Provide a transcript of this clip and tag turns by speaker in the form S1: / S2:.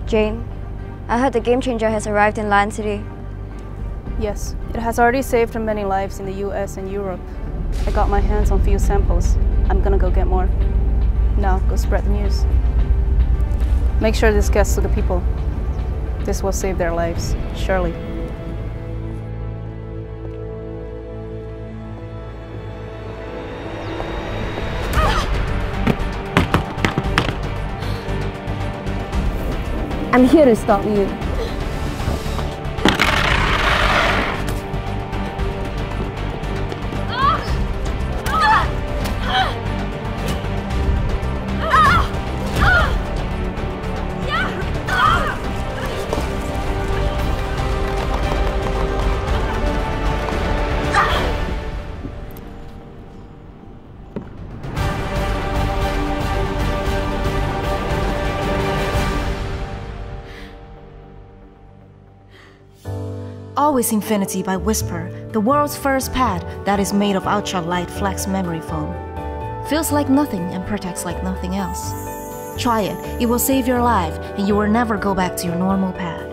S1: Jane, I heard the Game Changer has arrived in Lion City.
S2: Yes, it has already saved many lives in the US and Europe. I got my hands on few samples. I'm gonna go get more. Now, go spread the news. Make sure this gets to the people. This will save their lives, surely.
S1: I'm here to stop you.
S3: Always Infinity by Whisper, the world's first pad that is made of ultra-light flex memory foam. Feels like nothing and protects like nothing else. Try it, it will save your life and you will never go back to your normal pad.